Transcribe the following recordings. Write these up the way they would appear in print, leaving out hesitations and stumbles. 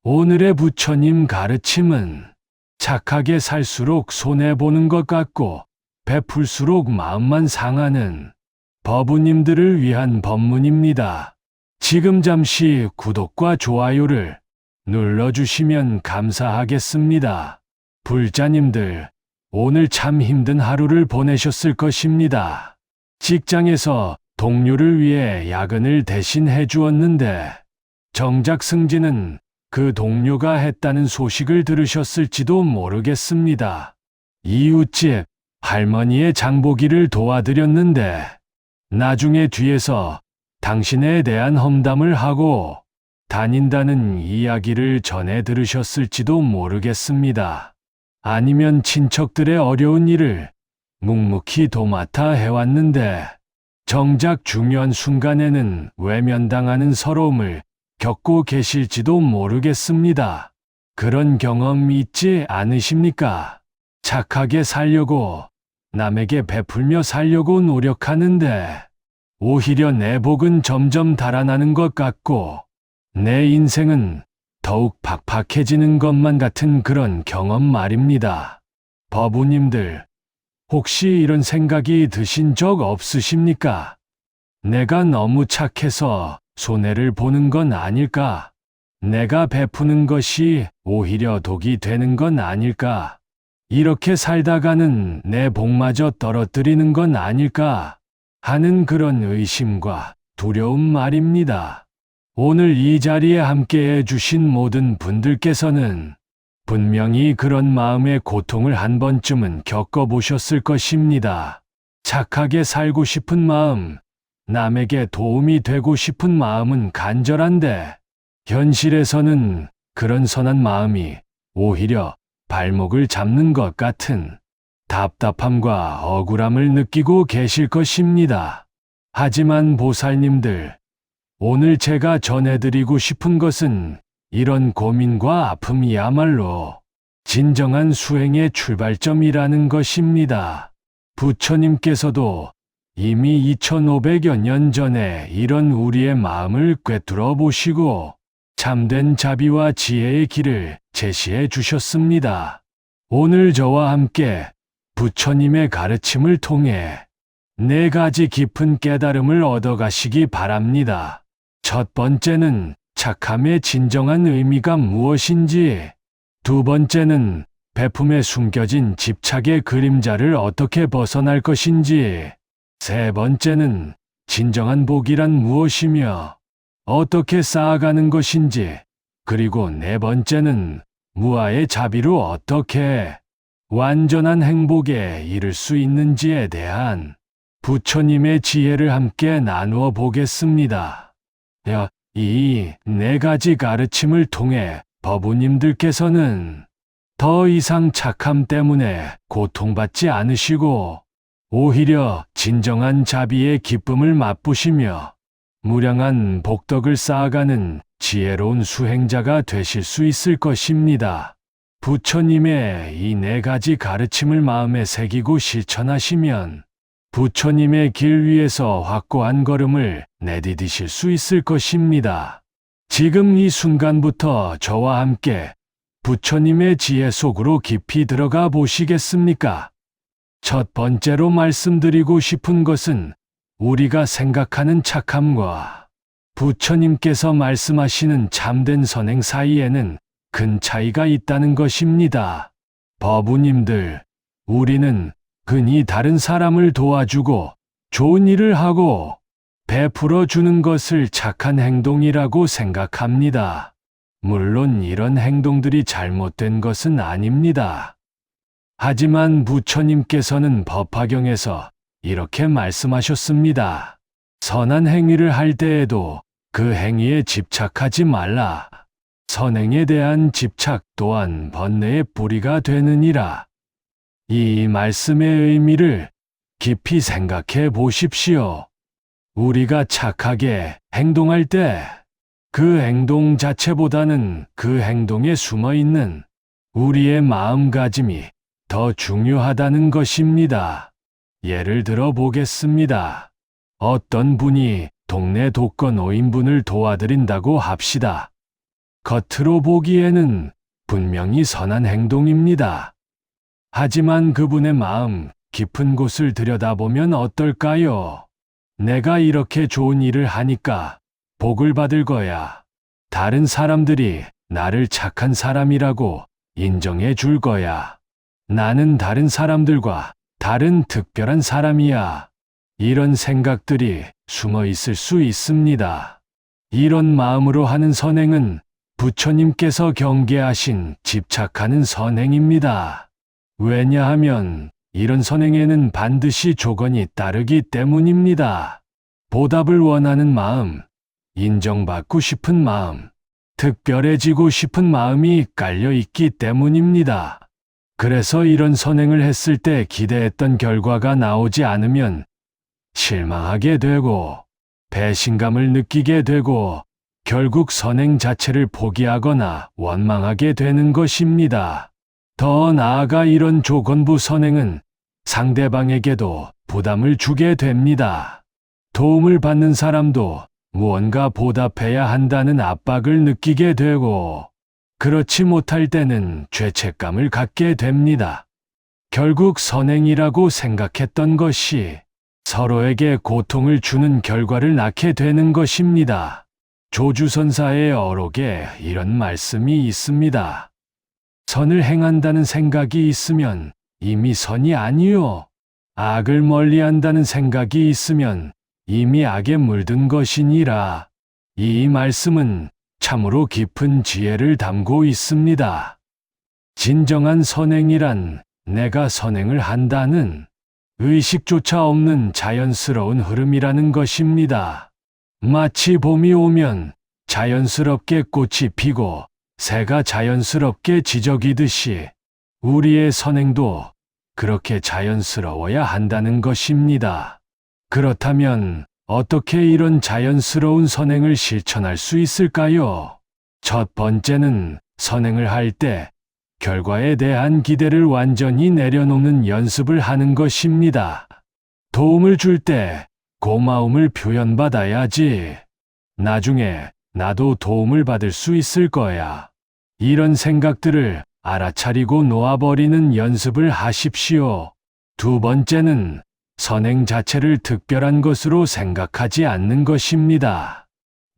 오늘의 부처님 가르침은 착하게 살수록 손해보는 것 같고 베풀수록 마음만 상하는 법우님들을 위한 법문입니다. 지금 잠시 구독과 좋아요를 눌러주시면 감사하겠습니다. 불자님들, 오늘 참 힘든 하루를 보내셨을 것입니다. 직장에서 동료를 위해 야근을 대신 해주었는데 정작 승진은 그 동료가 했다는 소식을 들으셨을지도 모르겠습니다. 이웃집 할머니의 장보기를 도와드렸는데 나중에 뒤에서 당신에 대한 험담을 하고 다닌다는 이야기를 전해 들으셨을지도 모르겠습니다. 아니면 친척들의 어려운 일을 묵묵히 도맡아 해왔는데 정작 중요한 순간에는 외면당하는 서러움을 겪고 계실지도 모르겠습니다. 그런 경험 있지 않으십니까? 착하게 살려고 남에게 베풀며 살려고 노력하는데 오히려 내 복은 점점 달아나는 것 같고 내 인생은 더욱 팍팍해지는 것만 같은 그런 경험 말입니다. 법우님들, 혹시 이런 생각이 드신 적 없으십니까? 내가 너무 착해서 손해를 보는 건 아닐까? 내가 베푸는 것이 오히려 독이 되는 건 아닐까? 이렇게 살다가는 내 복마저 떨어뜨리는 건 아닐까? 하는 그런 의심과 두려움 말입니다. 오늘 이 자리에 함께해 주신 모든 분들께서는 분명히 그런 마음의 고통을 한 번쯤은 겪어보셨을 것입니다. 착하게 살고 싶은 마음, 남에게 도움이 되고 싶은 마음은 간절한데 현실에서는 그런 선한 마음이 오히려 발목을 잡는 것 같은 답답함과 억울함을 느끼고 계실 것입니다. 하지만 보살님들, 오늘 제가 전해드리고 싶은 것은 이런 고민과 아픔이야말로 진정한 수행의 출발점이라는 것입니다. 부처님께서도 이미 2500여 년 전에 이런 우리의 마음을 꿰뚫어 보시고 참된 자비와 지혜의 길을 제시해 주셨습니다. 오늘 저와 함께 부처님의 가르침을 통해 4가지 깊은 깨달음을 얻어가시기 바랍니다. 첫 번째는 착함의 진정한 의미가 무엇인지, 두 번째는 베품에 숨겨진 집착의 그림자를 어떻게 벗어날 것인지, 세 번째는 진정한 복이란 무엇이며 어떻게 쌓아가는 것인지, 그리고 네 번째는 무아의 자비로 어떻게 완전한 행복에 이를 수 있는지에 대한 부처님의 지혜를 함께 나누어 보겠습니다. 이 4가지 가르침을 통해 법우님들께서는 더 이상 착함 때문에 고통받지 않으시고 오히려 진정한 자비의 기쁨을 맛보시며 무량한 복덕을 쌓아가는 지혜로운 수행자가 되실 수 있을 것입니다. 부처님의 이 4가지 가르침을 마음에 새기고 실천하시면 부처님의 길 위에서 확고한 걸음을 내디디실 수 있을 것입니다. 지금 이 순간부터 저와 함께 부처님의 지혜 속으로 깊이 들어가 보시겠습니까? 첫 번째로 말씀드리고 싶은 것은 우리가 생각하는 착함과 부처님께서 말씀하시는 참된 선행 사이에는 큰 차이가 있다는 것입니다. 법우님들, 우리는 흔히 다른 사람을 도와주고 좋은 일을 하고 베풀어 주는 것을 착한 행동이라고 생각합니다. 물론 이런 행동들이 잘못된 것은 아닙니다. 하지만 부처님께서는 법화경에서 이렇게 말씀하셨습니다. 선한 행위를 할 때에도 그 행위에 집착하지 말라. 선행에 대한 집착 또한 번뇌의 뿌리가 되느니라. 이 말씀의 의미를 깊이 생각해 보십시오. 우리가 착하게 행동할 때 그 행동 자체보다는 그 행동에 숨어 있는 우리의 마음가짐이 더 중요하다는 것입니다. 예를 들어 보겠습니다. 어떤 분이 동네 독거 노인분을 도와드린다고 합시다. 겉으로 보기에는 분명히 선한 행동입니다. 하지만 그분의 마음 깊은 곳을 들여다보면 어떨까요? 내가 이렇게 좋은 일을 하니까 복을 받을 거야. 다른 사람들이 나를 착한 사람이라고 인정해 줄 거야. 나는 다른 사람들과 다른 특별한 사람이야. 이런 생각들이 숨어 있을 수 있습니다. 이런 마음으로 하는 선행은 부처님께서 경계하신 집착하는 선행입니다. 왜냐하면 이런 선행에는 반드시 조건이 따르기 때문입니다. 보답을 원하는 마음, 인정받고 싶은 마음, 특별해지고 싶은 마음이 깔려 있기 때문입니다. 그래서 이런 선행을 했을 때 기대했던 결과가 나오지 않으면 실망하게 되고 배신감을 느끼게 되고 결국 선행 자체를 포기하거나 원망하게 되는 것입니다. 더 나아가 이런 조건부 선행은 상대방에게도 부담을 주게 됩니다. 도움을 받는 사람도 무언가 보답해야 한다는 압박을 느끼게 되고 그렇지 못할 때는 죄책감을 갖게 됩니다. 결국 선행이라고 생각했던 것이 서로에게 고통을 주는 결과를 낳게 되는 것입니다. 조주선사의 어록에 이런 말씀이 있습니다. 선을 행한다는 생각이 있으면 이미 선이 아니요. 악을 멀리한다는 생각이 있으면 이미 악에 물든 것이니라. 이 말씀은 참으로 깊은 지혜를 담고 있습니다. 진정한 선행이란 내가 선행을 한다는 의식조차 없는 자연스러운 흐름이라는 것입니다. 마치 봄이 오면 자연스럽게 꽃이 피고 새가 자연스럽게 지저귀듯이 우리의 선행도 그렇게 자연스러워야 한다는 것입니다. 그렇다면 어떻게 이런 자연스러운 선행을 실천할 수 있을까요? 첫 번째는 선행을 할 때 결과에 대한 기대를 완전히 내려놓는 연습을 하는 것입니다. 도움을 줄 때 고마움을 표현받아야지. 나중에 나도 도움을 받을 수 있을 거야. 이런 생각들을 알아차리고 놓아버리는 연습을 하십시오. 두 번째는 선행 자체를 특별한 것으로 생각하지 않는 것입니다.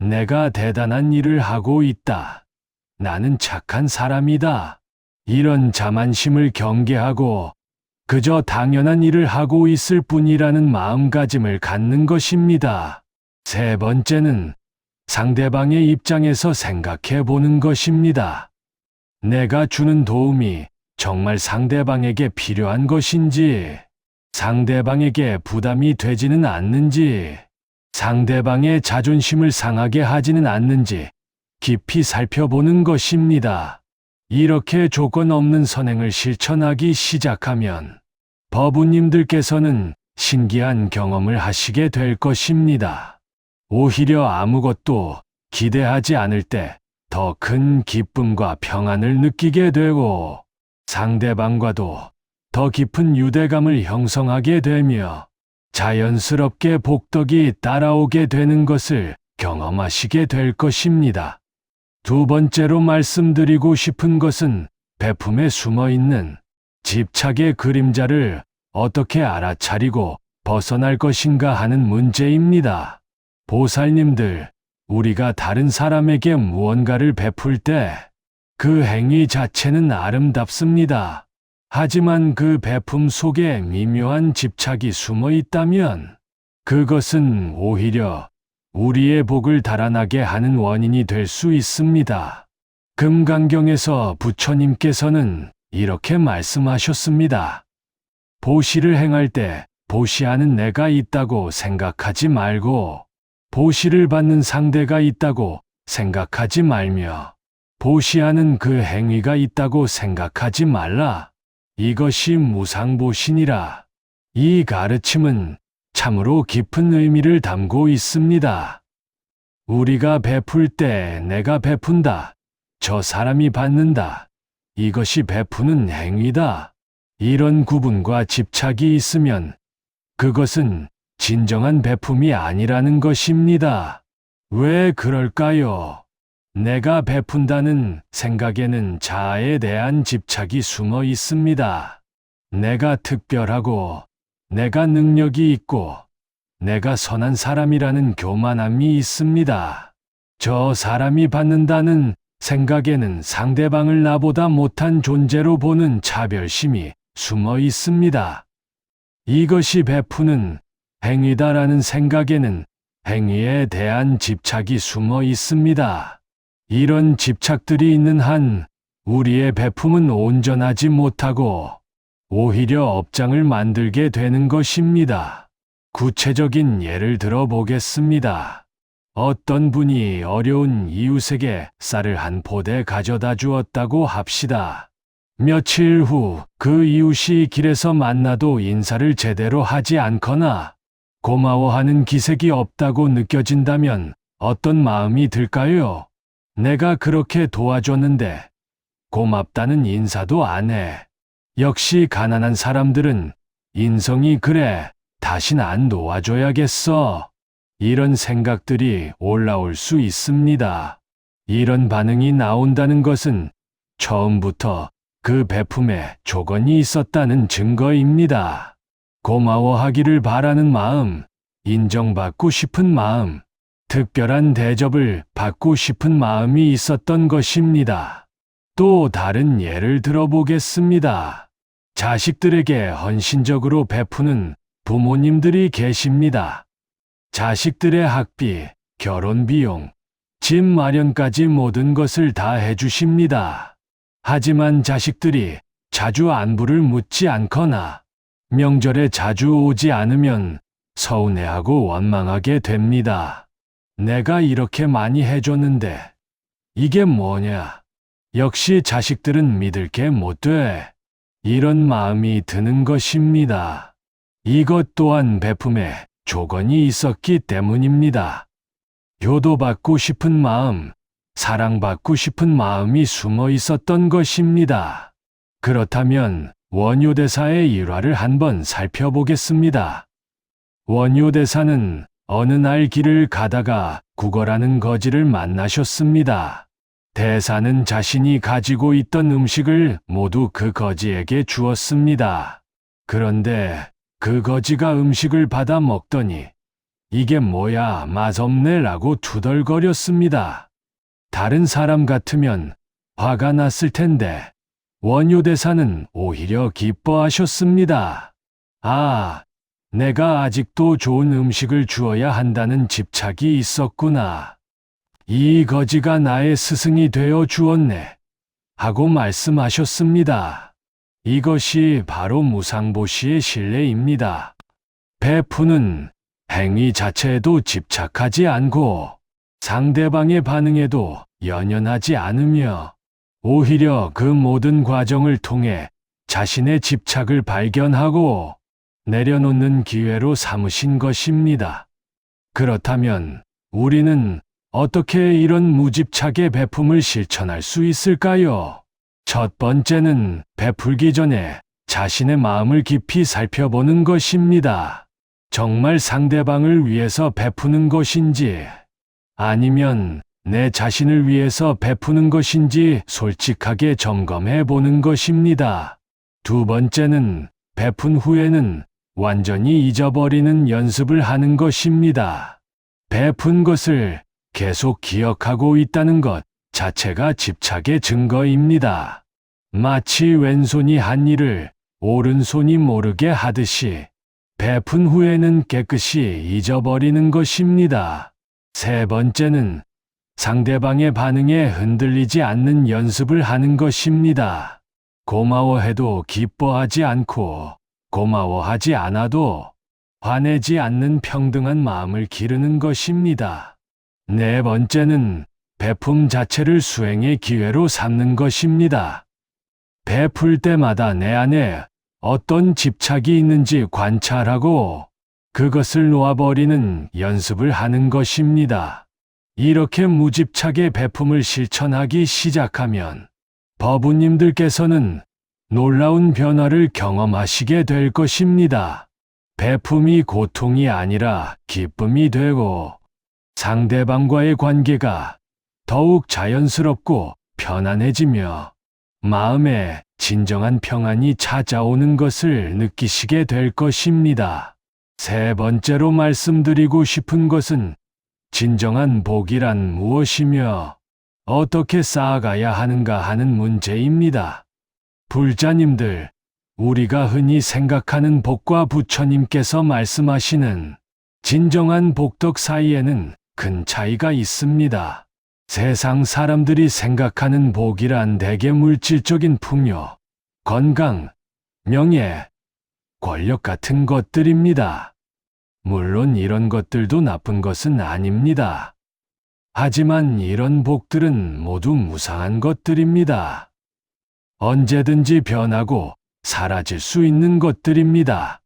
내가 대단한 일을 하고 있다. 나는 착한 사람이다. 이런 자만심을 경계하고 그저 당연한 일을 하고 있을 뿐이라는 마음가짐을 갖는 것입니다. 세 번째는 상대방의 입장에서 생각해 보는 것입니다. 내가 주는 도움이 정말 상대방에게 필요한 것인지, 상대방에게 부담이 되지는 않는지, 상대방의 자존심을 상하게 하지는 않는지 깊이 살펴보는 것입니다. 이렇게 조건 없는 선행을 실천하기 시작하면 법우님들께서는 신기한 경험을 하시게 될 것입니다. 오히려 아무것도 기대하지 않을 때 더 큰 기쁨과 평안을 느끼게 되고 상대방과도 더 깊은 유대감을 형성하게 되며 자연스럽게 복덕이 따라오게 되는 것을 경험하시게 될 것입니다. 두 번째로 말씀드리고 싶은 것은 베품에 숨어 있는 집착의 그림자를 어떻게 알아차리고 벗어날 것인가 하는 문제입니다. 보살님들, 우리가 다른 사람에게 무언가를 베풀 때 그 행위 자체는 아름답습니다. 하지만 그 베품 속에 미묘한 집착이 숨어 있다면 그것은 오히려 우리의 복을 달아나게 하는 원인이 될 수 있습니다. 금강경에서 부처님께서는 이렇게 말씀하셨습니다. 보시를 행할 때 보시하는 내가 있다고 생각하지 말고 보시를 받는 상대가 있다고 생각하지 말며 보시하는 그 행위가 있다고 생각하지 말라. 이것이 무상보신이라. 이 가르침은 참으로 깊은 의미를 담고 있습니다. 우리가 베풀 때 내가 베푼다. 저 사람이 받는다. 이것이 베푸는 행위다. 이런 구분과 집착이 있으면 그것은 진정한 베품이 아니라는 것입니다. 왜 그럴까요? 내가 베푼다는 생각에는 자아에 대한 집착이 숨어 있습니다. 내가 특별하고, 내가 능력이 있고, 내가 선한 사람이라는 교만함이 있습니다. 저 사람이 받는다는 생각에는 상대방을 나보다 못한 존재로 보는 차별심이 숨어 있습니다. 이것이 베푸는 행위다라는 생각에는 행위에 대한 집착이 숨어 있습니다. 이런 집착들이 있는 한 우리의 베품은 온전하지 못하고 오히려 업장을 만들게 되는 것입니다. 구체적인 예를 들어 보겠습니다. 어떤 분이 어려운 이웃에게 쌀을 한 포대 가져다 주었다고 합시다. 며칠 후 그 이웃이 길에서 만나도 인사를 제대로 하지 않거나 고마워하는 기색이 없다고 느껴진다면 어떤 마음이 들까요? 내가 그렇게 도와줬는데 고맙다는 인사도 안 해. 역시 가난한 사람들은 인성이 그래, 다신 안 도와줘야겠어. 이런 생각들이 올라올 수 있습니다. 이런 반응이 나온다는 것은 처음부터 그 베품에 조건이 있었다는 증거입니다. 고마워하기를 바라는 마음, 인정받고 싶은 마음, 특별한 대접을 받고 싶은 마음이 있었던 것입니다. 또 다른 예를 들어보겠습니다. 자식들에게 헌신적으로 베푸는 부모님들이 계십니다. 자식들의 학비, 결혼 비용, 집 마련까지 모든 것을 다 해주십니다. 하지만 자식들이 자주 안부를 묻지 않거나 명절에 자주 오지 않으면 서운해하고 원망하게 됩니다. 내가 이렇게 많이 해줬는데 이게 뭐냐? 역시 자식들은 믿을 게 못 돼. 이런 마음이 드는 것입니다. 이것 또한 베품에 조건이 있었기 때문입니다. 효도받고 싶은 마음, 사랑받고 싶은 마음이 숨어 있었던 것입니다. 그렇다면 원효대사의 일화를 한번 살펴보겠습니다. 원효대사는 어느 날 길을 가다가 국어라는 거지를 만나셨습니다. 대사는 자신이 가지고 있던 음식을 모두 그 거지에게 주었습니다. 그런데 그 거지가 음식을 받아 먹더니 이게 뭐야, 맛없네 라고 투덜거렸습니다. 다른 사람 같으면 화가 났을 텐데 원효대사는 오히려 기뻐하셨습니다. 아, 내가 아직도 좋은 음식을 주어야 한다는 집착이 있었구나. 이 거지가 나의 스승이 되어 주었네. 하고 말씀하셨습니다. 이것이 바로 무상보시의 신뢰입니다. 베푸는 행위 자체에도 집착하지 않고 상대방의 반응에도 연연하지 않으며 오히려 그 모든 과정을 통해 자신의 집착을 발견하고 내려놓는 기회로 삼으신 것입니다. 그렇다면 우리는 어떻게 이런 무집착의 베품을 실천할 수 있을까요? 첫 번째는 베풀기 전에 자신의 마음을 깊이 살펴보는 것입니다. 정말 상대방을 위해서 베푸는 것인지 아니면 내 자신을 위해서 베푸는 것인지 솔직하게 점검해 보는 것입니다. 두 번째는 베푼 후에는 완전히 잊어버리는 연습을 하는 것입니다. 베푼 것을 계속 기억하고 있다는 것 자체가 집착의 증거입니다. 마치 왼손이 한 일을 오른손이 모르게 하듯이 베푼 후에는 깨끗이 잊어버리는 것입니다. 세 번째는 상대방의 반응에 흔들리지 않는 연습을 하는 것입니다. 고마워해도 기뻐하지 않고 고마워하지 않아도 화내지 않는 평등한 마음을 기르는 것입니다. 네 번째는 베품 자체를 수행의 기회로 삼는 것입니다. 베풀 때마다 내 안에 어떤 집착이 있는지 관찰하고 그것을 놓아버리는 연습을 하는 것입니다. 이렇게 무집착의 베품을 실천하기 시작하면 법우님들께서는 놀라운 변화를 경험하시게 될 것입니다. 베품이 고통이 아니라 기쁨이 되고 상대방과의 관계가 더욱 자연스럽고 편안해지며 마음에 진정한 평안이 찾아오는 것을 느끼시게 될 것입니다. 세 번째로 말씀드리고 싶은 것은 진정한 복이란 무엇이며 어떻게 쌓아가야 하는가 하는 문제입니다. 불자님들, 우리가 흔히 생각하는 복과 부처님께서 말씀하시는 진정한 복덕 사이에는 큰 차이가 있습니다. 세상 사람들이 생각하는 복이란 대개 물질적인 풍요, 건강, 명예, 권력 같은 것들입니다. 물론 이런 것들도 나쁜 것은 아닙니다. 하지만 이런 복들은 모두 무상한 것들입니다. 언제든지 변하고 사라질 수 있는 것들입니다.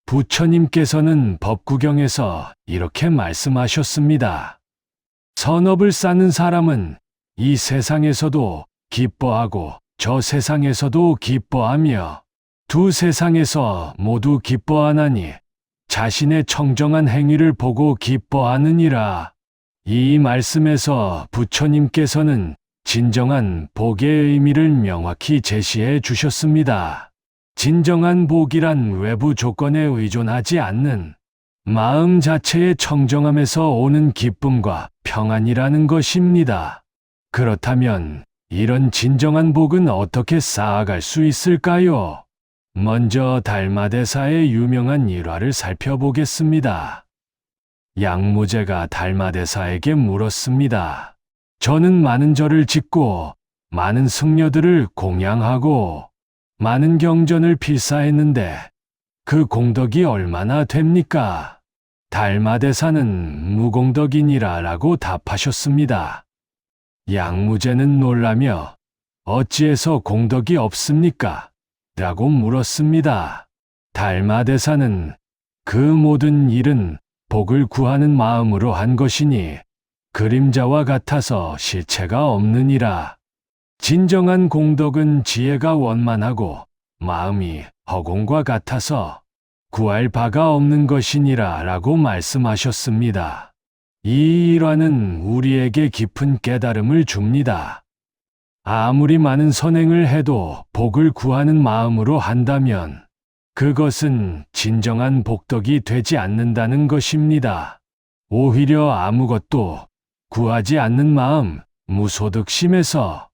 부처님께서는 법구경에서 이렇게 말씀하셨습니다. 선업을 쌓는 사람은 이 세상에서도 기뻐하고 저 세상에서도 기뻐하며 두 세상에서 모두 기뻐하나니 자신의 청정한 행위를 보고 기뻐하느니라. 이 말씀에서 부처님께서는 진정한 복의 의미를 명확히 제시해 주셨습니다. 진정한 복이란 외부 조건에 의존하지 않는 마음 자체의 청정함에서 오는 기쁨과 평안이라는 것입니다. 그렇다면 이런 진정한 복은 어떻게 쌓아갈 수 있을까요? 먼저 달마대사의 유명한 일화를 살펴보겠습니다. 양무제가 달마대사에게 물었습니다. 저는 많은 절을 짓고 많은 승려들을 공양하고 많은 경전을 필사했는데 그 공덕이 얼마나 됩니까? 달마대사는 무공덕이니라 라고 답하셨습니다. 양무제는 놀라며 어찌해서 공덕이 없습니까? 라고 물었습니다. 달마대사는 그 모든 일은 복을 구하는 마음으로 한 것이니 그림자와 같아서 실체가 없느니라. 진정한 공덕은 지혜가 원만하고 마음이 허공과 같아서 구할 바가 없는 것이니라 라고 말씀하셨습니다. 이 일화는 우리에게 깊은 깨달음을 줍니다. 아무리 많은 선행을 해도 복을 구하는 마음으로 한다면 그것은 진정한 복덕이 되지 않는다는 것입니다. 오히려 아무것도 구하지 않는 마음, 무소득심에서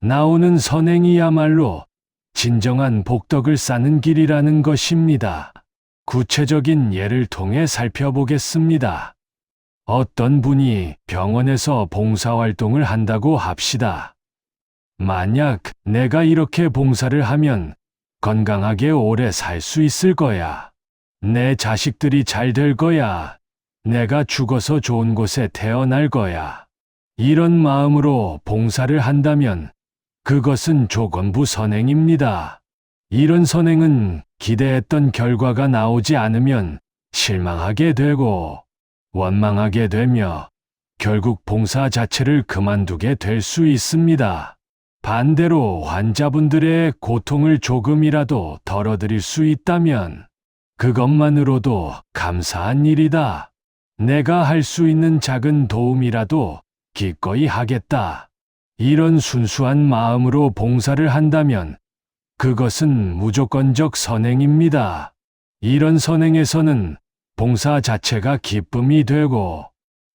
나오는 선행이야말로 진정한 복덕을 쌓는 길이라는 것입니다. 구체적인 예를 통해 살펴보겠습니다. 어떤 분이 병원에서 봉사활동을 한다고 합시다. 만약 내가 이렇게 봉사를 하면 건강하게 오래 살 수 있을 거야. 내 자식들이 잘 될 거야. 내가 죽어서 좋은 곳에 태어날 거야. 이런 마음으로 봉사를 한다면 그것은 조건부 선행입니다. 이런 선행은 기대했던 결과가 나오지 않으면 실망하게 되고 원망하게 되며 결국 봉사 자체를 그만두게 될 수 있습니다. 반대로 환자분들의 고통을 조금이라도 덜어드릴 수 있다면 그것만으로도 감사한 일이다. 내가 할 수 있는 작은 도움이라도 기꺼이 하겠다. 이런 순수한 마음으로 봉사를 한다면 그것은 무조건적 선행입니다. 이런 선행에서는 봉사 자체가 기쁨이 되고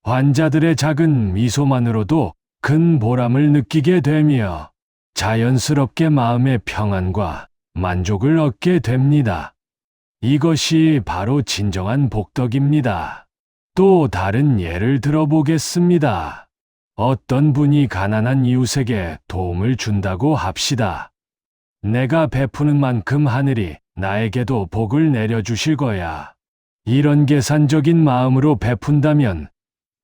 환자들의 작은 미소만으로도 큰 보람을 느끼게 되며 자연스럽게 마음의 평안과 만족을 얻게 됩니다. 이것이 바로 진정한 복덕입니다. 또 다른 예를 들어보겠습니다. 어떤 분이 가난한 이웃에게 도움을 준다고 합시다. 내가 베푸는 만큼 하늘이 나에게도 복을 내려주실 거야. 이런 계산적인 마음으로 베푼다면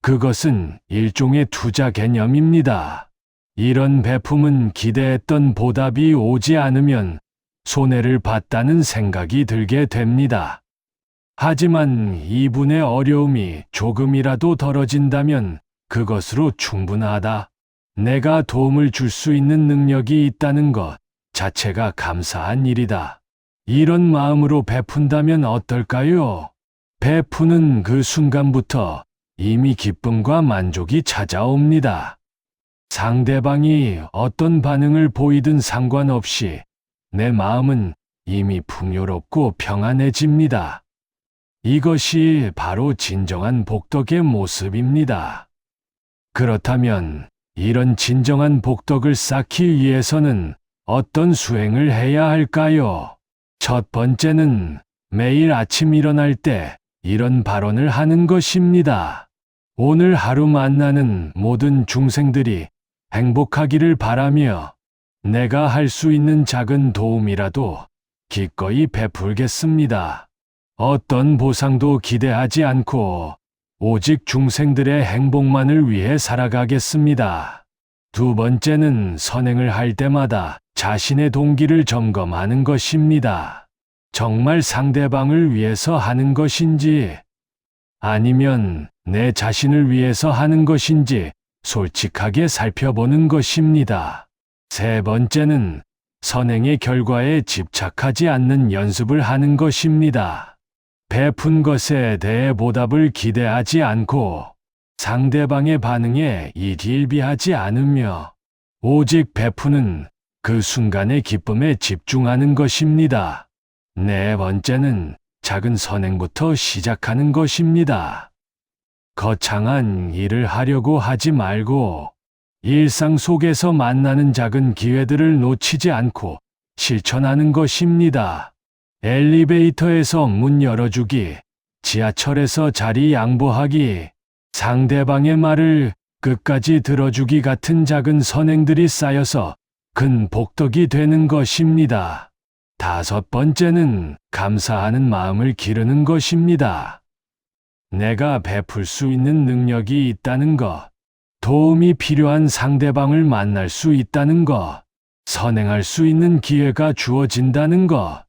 그것은 일종의 투자 개념입니다. 이런 베품은 기대했던 보답이 오지 않으면 손해를 봤다는 생각이 들게 됩니다. 하지만 이분의 어려움이 조금이라도 덜어진다면 그것으로 충분하다. 내가 도움을 줄 수 있는 능력이 있다는 것 자체가 감사한 일이다. 이런 마음으로 베푼다면 어떨까요? 베푸는 그 순간부터 이미 기쁨과 만족이 찾아옵니다. 상대방이 어떤 반응을 보이든 상관없이 내 마음은 이미 풍요롭고 평안해집니다. 이것이 바로 진정한 복덕의 모습입니다. 그렇다면 이런 진정한 복덕을 쌓기 위해서는 어떤 수행을 해야 할까요? 첫 번째는 매일 아침 일어날 때 이런 발언을 하는 것입니다. 오늘 하루 만나는 모든 중생들이 행복하기를 바라며 내가 할 수 있는 작은 도움이라도 기꺼이 베풀겠습니다. 어떤 보상도 기대하지 않고 오직 중생들의 행복만을 위해 살아가겠습니다. 두 번째는 선행을 할 때마다 자신의 동기를 점검하는 것입니다. 정말 상대방을 위해서 하는 것인지 아니면 내 자신을 위해서 하는 것인지 솔직하게 살펴보는 것입니다. 세 번째는 선행의 결과에 집착하지 않는 연습을 하는 것입니다. 베푼 것에 대해 보답을 기대하지 않고 상대방의 반응에 일희일비하지 않으며 오직 베푸는 그 순간의 기쁨에 집중하는 것입니다. 네 번째는 작은 선행부터 시작하는 것입니다. 거창한 일을 하려고 하지 말고 일상 속에서 만나는 작은 기회들을 놓치지 않고 실천하는 것입니다. 엘리베이터에서 문 열어주기, 지하철에서 자리 양보하기, 상대방의 말을 끝까지 들어주기 같은 작은 선행들이 쌓여서 큰 복덕이 되는 것입니다. 다섯 번째는 감사하는 마음을 기르는 것입니다. 내가 베풀 수 있는 능력이 있다는 것, 도움이 필요한 상대방을 만날 수 있다는 것, 선행할 수 있는 기회가 주어진다는 것,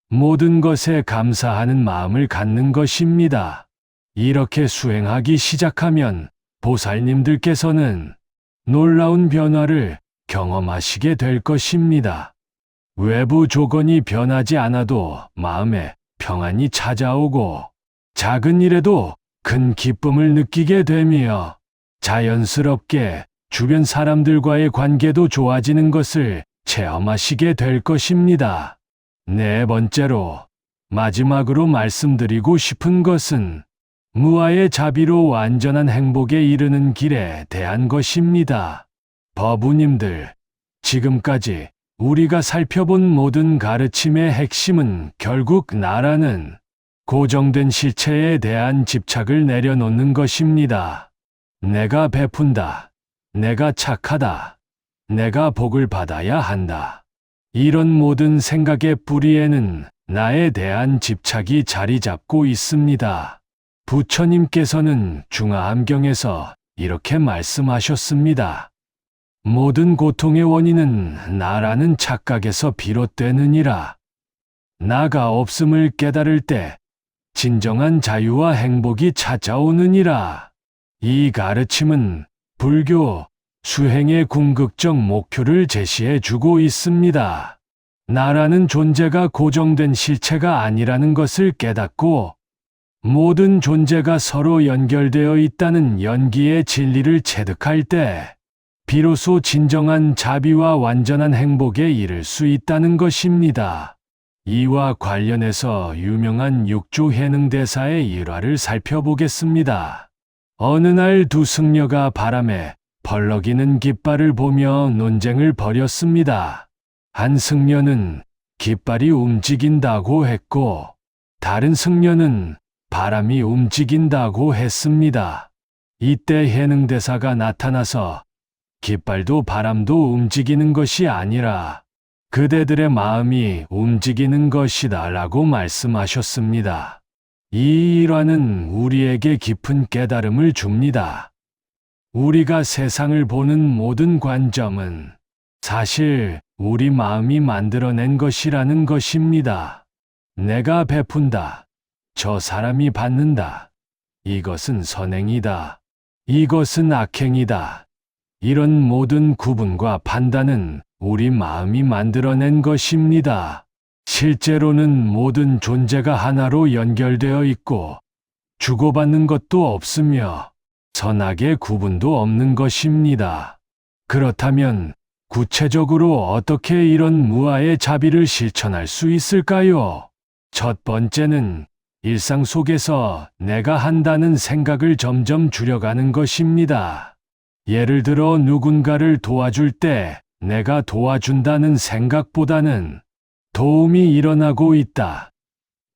모든 것에 감사하는 마음을 갖는 것입니다. 이렇게 수행하기 시작하면 보살님들께서는 놀라운 변화를 경험하시게 될 것입니다. 외부 조건이 변하지 않아도 마음에 평안이 찾아오고 작은 일에도 큰 기쁨을 느끼게 되며 자연스럽게 주변 사람들과의 관계도 좋아지는 것을 체험하시게 될 것입니다. 네 번째로, 마지막으로 말씀드리고 싶은 것은 무아의 자비로 완전한 행복에 이르는 길에 대한 것입니다. 법우님들, 지금까지 우리가 살펴본 모든 가르침의 핵심은 결국 나라는 고정된 실체에 대한 집착을 내려놓는 것입니다. 내가 베푼다. 내가 착하다. 내가 복을 받아야 한다. 이런 모든 생각의 뿌리에는 나에 대한 집착이 자리 잡고 있습니다. 부처님께서는 중화암경에서 이렇게 말씀하셨습니다. 모든 고통의 원인은 나라는 착각에서 비롯되느니라. 나가 없음을 깨달을 때 진정한 자유와 행복이 찾아오느니라. 이 가르침은 불교 수행의 궁극적 목표를 제시해 주고 있습니다. 나라는 존재가 고정된 실체가 아니라는 것을 깨닫고 모든 존재가 서로 연결되어 있다는 연기의 진리를 체득할 때 비로소 진정한 자비와 완전한 행복에 이를 수 있다는 것입니다. 이와 관련해서 유명한 육조해능대사의 일화를 살펴보겠습니다. 어느 날 두 승려가 바람에 벌럭이는 깃발을 보며 논쟁을 벌였습니다. 한 승려는 깃발이 움직인다고 했고 다른 승려는 바람이 움직인다고 했습니다. 이때 해능대사가 나타나서 깃발도 바람도 움직이는 것이 아니라 그대들의 마음이 움직이는 것이다 라고 말씀하셨습니다. 이 일화는 우리에게 깊은 깨달음을 줍니다. 우리가 세상을 보는 모든 관점은 사실 우리 마음이 만들어낸 것이라는 것입니다. 내가 베푼다. 저 사람이 받는다. 이것은 선행이다. 이것은 악행이다. 이런 모든 구분과 판단은 우리 마음이 만들어낸 것입니다. 실제로는 모든 존재가 하나로 연결되어 있고 주고받는 것도 없으며 선악의 구분도 없는 것입니다. 그렇다면 구체적으로 어떻게 이런 무아의 자비를 실천할 수 있을까요? 첫 번째는 일상 속에서 내가 한다는 생각을 점점 줄여가는 것입니다. 예를 들어 누군가를 도와줄 때 내가 도와준다는 생각보다는 도움이 일어나고 있다.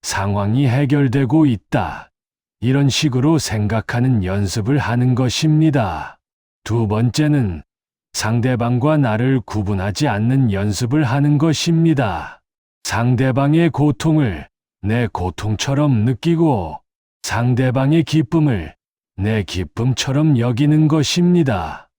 상황이 해결되고 있다. 이런 식으로 생각하는 연습을 하는 것입니다. 두 번째는 상대방과 나를 구분하지 않는 연습을 하는 것입니다. 상대방의 고통을 내 고통처럼 느끼고 상대방의 기쁨을 내 기쁨처럼 여기는 것입니다.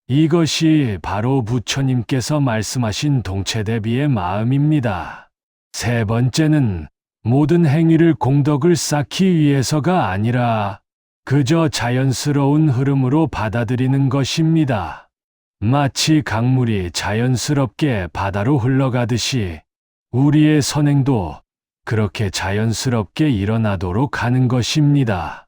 이것이 바로 부처님께서 말씀하신 동체대비의 마음입니다. 세 번째는 모든 행위를 공덕을 쌓기 위해서가 아니라 그저 자연스러운 흐름으로 받아들이는 것입니다. 마치 강물이 자연스럽게 바다로 흘러가듯이 우리의 선행도 그렇게 자연스럽게 일어나도록 하는 것입니다.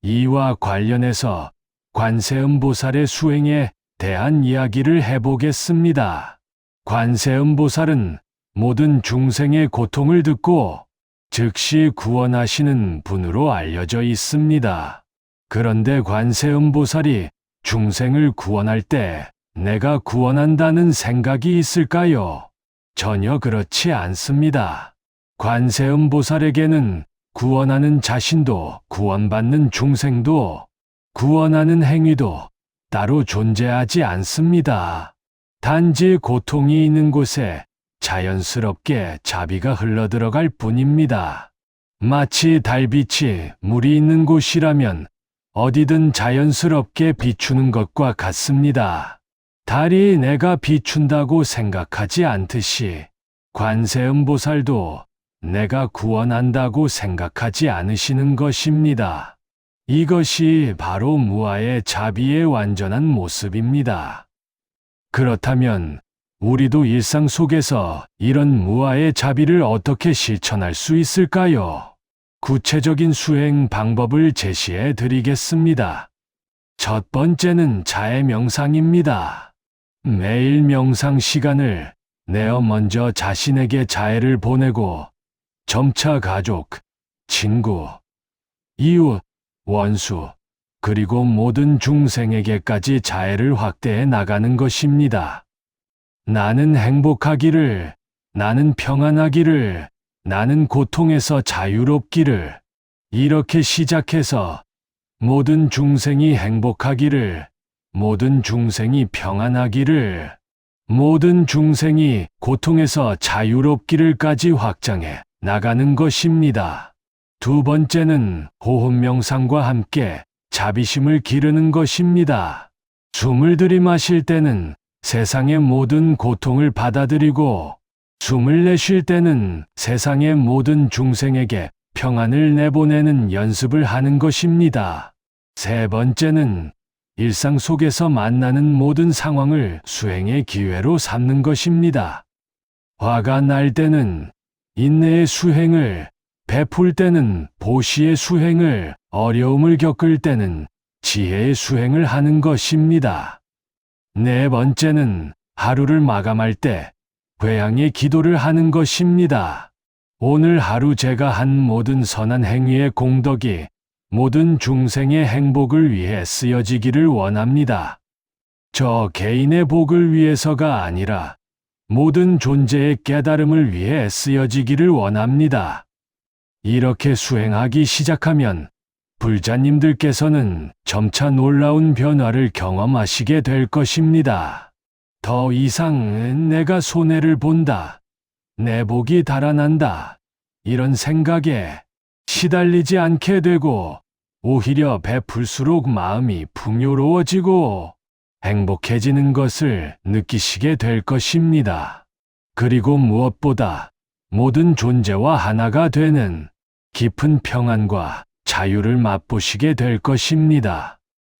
이와 관련해서 관세음보살의 수행에 대한 이야기를 해보겠습니다. 관세음보살은 모든 중생의 고통을 듣고 즉시 구원하시는 분으로 알려져 있습니다. 그런데 관세음보살이 중생을 구원할 때 내가 구원한다는 생각이 있을까요? 전혀 그렇지 않습니다. 관세음보살에게는 구원하는 자신도 구원받는 중생도 구원하는 행위도 따로 존재하지 않습니다. 단지 고통이 있는 곳에 자연스럽게 자비가 흘러들어갈 뿐입니다. 마치 달빛이 물이 있는 곳이라면 어디든 자연스럽게 비추는 것과 같습니다. 달이 내가 비춘다고 생각하지 않듯이 관세음보살도 내가 구원한다고 생각하지 않으시는 것입니다. 이것이 바로 무아의 자비의 완전한 모습입니다. 그렇다면 우리도 일상 속에서 이런 무아의 자비를 어떻게 실천할 수 있을까요? 구체적인 수행 방법을 제시해 드리겠습니다. 첫 번째는 자해 명상입니다. 매일 명상 시간을 내어 먼저 자신에게 자해를 보내고 점차 가족, 친구, 이웃, 원수, 그리고 모든 중생에게까지 자해를 확대해 나가는 것입니다. 나는 행복하기를, 나는 평안하기를, 나는 고통에서 자유롭기를, 이렇게 시작해서 모든 중생이 행복하기를, 모든 중생이 평안하기를, 모든 중생이 고통에서 자유롭기를까지 확장해 나가는 것입니다. 두 번째는 호흡 명상과 함께 자비심을 기르는 것입니다. 숨을 들이마실 때는 세상의 모든 고통을 받아들이고 숨을 내쉴 때는 세상의 모든 중생에게 평안을 내보내는 연습을 하는 것입니다. 세 번째는 일상 속에서 만나는 모든 상황을 수행의 기회로 삼는 것입니다. 화가 날 때는 인내의 수행을, 베풀 때는 보시의 수행을, 어려움을 겪을 때는 지혜의 수행을 하는 것입니다. 네 번째는 하루를 마감할 때 회향의 기도를 하는 것입니다. 오늘 하루 제가 한 모든 선한 행위의 공덕이 모든 중생의 행복을 위해 쓰여지기를 원합니다. 저 개인의 복을 위해서가 아니라 모든 존재의 깨달음을 위해 쓰여지기를 원합니다. 이렇게 수행하기 시작하면 불자님들께서는 점차 놀라운 변화를 경험하시게 될 것입니다. 더 이상 내가 손해를 본다, 내 복이 달아난다, 이런 생각에 시달리지 않게 되고 오히려 베풀수록 마음이 풍요로워지고 행복해지는 것을 느끼시게 될 것입니다. 그리고 무엇보다 모든 존재와 하나가 되는 깊은 평안과 자유를 맛보시게 될 것입니다.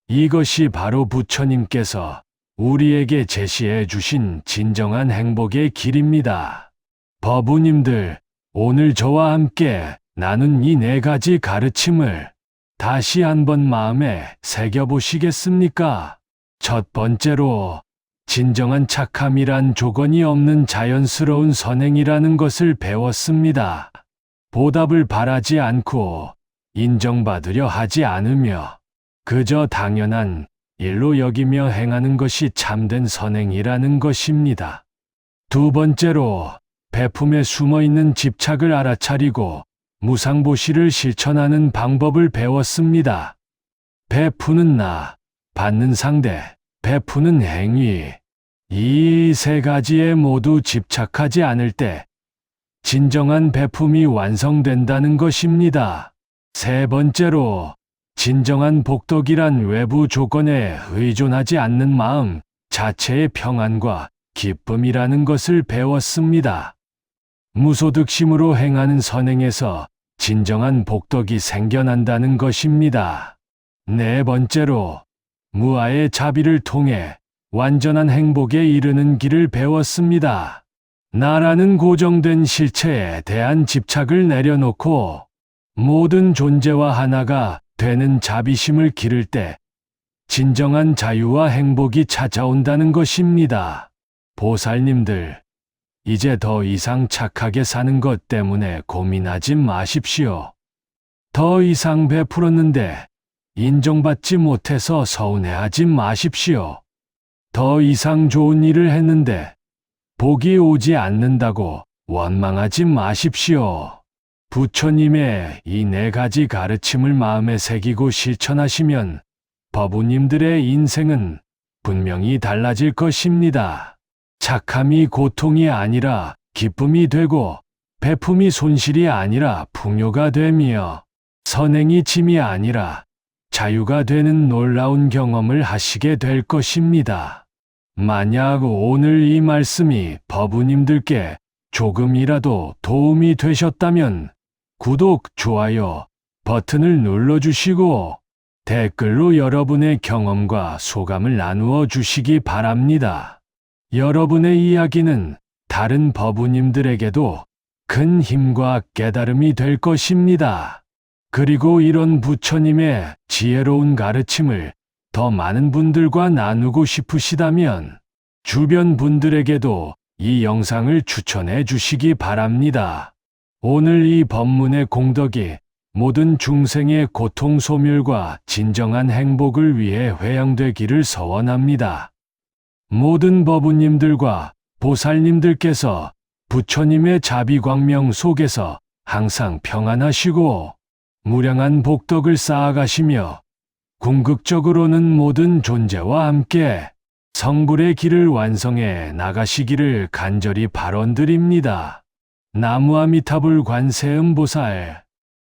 이것이 바로 부처님께서 우리에게 제시해 주신 진정한 행복의 길입니다. 법우님들, 오늘 저와 함께 나눈 이 네 가지 가르침을 다시 한번 마음에 새겨보시겠습니까? 첫 번째로, 진정한 착함이란 조건이 없는 자연스러운 선행이라는 것을 배웠습니다. 보답을 바라지 않고 인정받으려 하지 않으며 그저 당연한 일로 여기며 행하는 것이 참된 선행이라는 것입니다. 두 번째로 베품에 숨어있는 집착을 알아차리고 무상보시를 실천하는 방법을 배웠습니다. 베푸는 나, 받는 상대, 베푸는 행위. 이 세 가지에 모두 집착하지 않을 때 진정한 베품이 완성된다는 것입니다. 세 번째로 진정한 복덕이란 외부 조건에 의존하지 않는 마음 자체의 평안과 기쁨이라는 것을 배웠습니다. 무소득심으로 행하는 선행에서 진정한 복덕이 생겨난다는 것입니다. 네 번째로 무아의 자비를 통해 완전한 행복에 이르는 길을 배웠습니다. 나라는 고정된 실체에 대한 집착을 내려놓고 모든 존재와 하나가 되는 자비심을 기를 때 진정한 자유와 행복이 찾아온다는 것입니다. 보살님들, 이제 더 이상 착하게 사는 것 때문에 고민하지 마십시오. 더 이상 베풀었는데 인정받지 못해서 서운해하지 마십시오. 더 이상 좋은 일을 했는데 복이 오지 않는다고 원망하지 마십시오. 부처님의 이 네 가지 가르침을 마음에 새기고 실천하시면 법우님들의 인생은 분명히 달라질 것입니다. 착함이 고통이 아니라 기쁨이 되고 베품이 손실이 아니라 풍요가 되며 선행이 짐이 아니라 자유가 되는 놀라운 경험을 하시게 될 것입니다. 만약 오늘 이 말씀이 법우님들께 조금이라도 도움이 되셨다면 구독, 좋아요 버튼을 눌러주시고 댓글로 여러분의 경험과 소감을 나누어 주시기 바랍니다. 여러분의 이야기는 다른 법우님들에게도 큰 힘과 깨달음이 될 것입니다. 그리고 이런 부처님의 지혜로운 가르침을 더 많은 분들과 나누고 싶으시다면 주변 분들에게도 이 영상을 추천해 주시기 바랍니다. 오늘 이 법문의 공덕이 모든 중생의 고통 소멸과 진정한 행복을 위해 회양되기를 서원합니다. 모든 법우님들과 보살님들께서 부처님의 자비광명 속에서 항상 평안하시고 무량한 복덕을 쌓아가시며 궁극적으로는 모든 존재와 함께 성불의 길을 완성해 나가시기를 간절히 발언드립니다. 나무아미타불 관세음보살